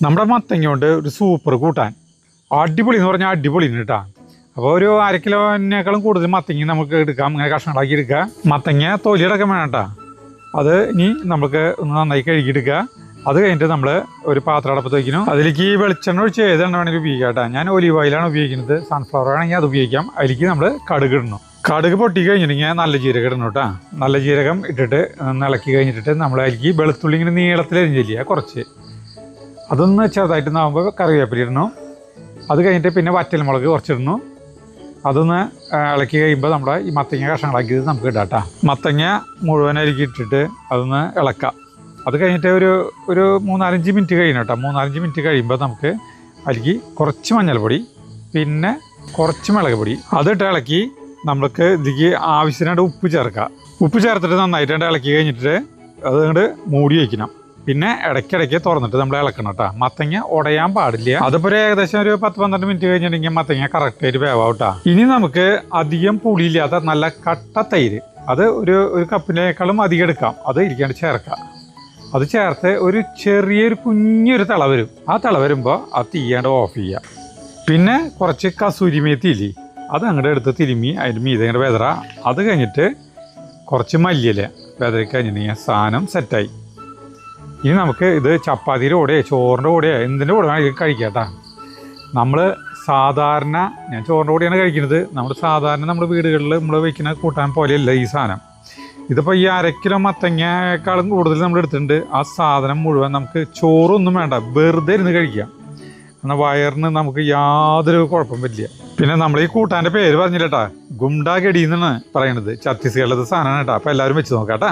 നമ്മുടെ മത്തങ്ങ കൊണ്ട് ഒരു സൂപ്പർ കൂട്ടാൻ അടിപൊളി എന്ന് പറഞ്ഞാൽ അടിപൊളി കേട്ടോ. അപ്പോൾ ഒരു 1/2 കിലോനേക്കാളും കൂടുതൽ മത്തങ്ങ നമുക്ക് എടുക്കാം, ഇങ്ങനെ കഷ്ണങ്ങളാക്കി എടുക്കുക. മത്തങ്ങ തൊലിയടക്കം വേണം കേട്ടോ. അത് ഇനി നമുക്ക് ഒന്ന് നന്നായി കഴുകിയെടുക്കുക. അത് കഴിഞ്ഞിട്ട് നമ്മൾ ഒരു പാത്രം അടപ്പത്ത് വയ്ക്കുന്നു. അതിലേക്ക് വെളിച്ചെണ്ണ ഒഴിച്ച് ഏതെണ്ണ വേണമെങ്കിലും ഉപയോഗിക്കാം കേട്ടോ. ഞാൻ ഒലിവ് ഓയിലാണ് ഉപയോഗിക്കുന്നത്. സൺഫ്ലവർ ആണെങ്കിൽ അത് ഉപയോഗിക്കാം. അതിലേക്ക് നമ്മൾ കടുക് ഇടണം. കടുക് പൊട്ടി കഴിഞ്ഞിട്ടുണ്ടെങ്കിൽ നല്ല ജീരകം ഇടണം കേട്ടോ. നല്ല ജീരകം ഇട്ടിട്ട് ഇളക്കി കഴിഞ്ഞിട്ട് നമ്മൾ അതിലേക്ക് വെളുത്തുള്ളി ഇങ്ങനെ നീളത്തിൽ അരിഞ്ഞില്ല കുറച്ച്, അതൊന്ന് ചെറുതായിട്ട് നാവുമ്പോൾ കറിവേപ്പില ഇടണം. അത് കഴിഞ്ഞിട്ട് പിന്നെ വറ്റൽമുളക് കുറച്ചിടണം. അതൊന്ന് ഇളക്കി കഴിയുമ്പോൾ നമ്മുടെ ഈ മത്തങ്ങ കഷ്ണങ്ങളാക്കിയത് നമുക്ക് ഇടാം കേട്ടോ. മത്തങ്ങ മുഴുവനായിരിക്കും ഇട്ടിട്ട് അതൊന്ന് ഇളക്കാം. അത് കഴിഞ്ഞിട്ട് ഒരു 3-4 മിനിറ്റ് കഴിയണം കേട്ടോ. 3-4 മിനിറ്റ് കഴിയുമ്പോൾ നമുക്ക് അതിലേക്ക് കുറച്ച് മഞ്ഞൾപ്പൊടി പിന്നെ കുറച്ച് മുളക് പൊടി അതിട്ട് ഇളക്കി നമുക്ക് ഇതിലേക്ക് ആവശ്യത്തിനായിട്ട് ഉപ്പ് ചേർക്കാം. ഉപ്പ് ചേർത്തിട്ട് നന്നായിട്ട് ഇളക്കി കഴിഞ്ഞിട്ട് അതുകൊണ്ട് മൂടി വയ്ക്കണം. പിന്നെ ഇടയ്ക്കിടയ്ക്ക് തുറന്നിട്ട് നമ്മൾ ഇളക്കണം കേട്ടോ. മത്തങ്ങ ഉടയാൻ പാടില്ല. അതിപ്പോൾ ഏകദേശം ഒരു 10-12 മിനിറ്റ് കഴിഞ്ഞിട്ടുണ്ടെങ്കിൽ മത്തങ്ങ കറക്റ്റായിട്ട് വേവാം കേട്ടോ. ഇനി നമുക്ക് അധികം പുളിയില്ലാത്ത നല്ല കട്ട തൈര്, അത് ഒരു കപ്പിനേക്കാളും അധികം എടുക്കാം. അത് ഇരിക്കാണ്ട് ചേർക്കാം. അത് ചേർത്ത് ഒരു ചെറിയൊരു കുഞ്ഞൊരു തിള വരും. ആ തിള വരുമ്പോൾ ആ തീയാണ്ട് ഓഫ് ചെയ്യുക. പിന്നെ കുറച്ച് കസൂരി മേത്തി ഇല്ലേ, അത് അങ്ങോട്ട് എടുത്ത് തിരുമ്മി അതിൻ്റെ മീതെ ഇങ്ങോട്ട് വെതറ. അത് കഴിഞ്ഞിട്ട് കുറച്ച് മല്ലിയില വെതറി കഴിഞ്ഞിട്ടുണ്ടെങ്കിൽ സാധനം സെറ്റായി. ഇനി നമുക്ക് ഇത് ചപ്പാത്തിയുടെ കൂടെ ചോറിൻ്റെ കൂടെ എന്തിൻ്റെ കൂടെ വേണമെങ്കിൽ കഴിക്കാം കേട്ടോ. നമ്മൾ സാധാരണ ഞാൻ ചോറിൻ്റെ കൂടെയാണ് കഴിക്കുന്നത്. നമ്മൾ സാധാരണ നമ്മുടെ വീടുകളിൽ നമ്മൾ വയ്ക്കുന്ന കൂട്ടാൻ പോലെയല്ല ഈ സാധനം. ഇതിപ്പോൾ ഈ 1/2 കിലോ മത്തങ്ങയേക്കാളും കൂടുതൽ നമ്മൾ എടുത്തിട്ടുണ്ട്. ആ സാധനം മുഴുവൻ നമുക്ക് ചോറൊന്നും വേണ്ട, വെറുതെ ഇരുന്ന് കഴിക്കാം. എന്നാൽ വയറിന് നമുക്ക് യാതൊരു കുഴപ്പം പറ്റില്ല. പിന്നെ നമ്മൾ ഈ കൂട്ടാൻ്റെ പേര് പറഞ്ഞില്ല കേട്ടോ, ഗുണ്ടാഗഡി എന്നാണ് പറയണത്. ഛത്തീസ്ഗഡിലത്തെ സാധനമാണ് കേട്ടോ. അപ്പോൾ എല്ലാവരും വെച്ച് നോക്കാം കേട്ടോ.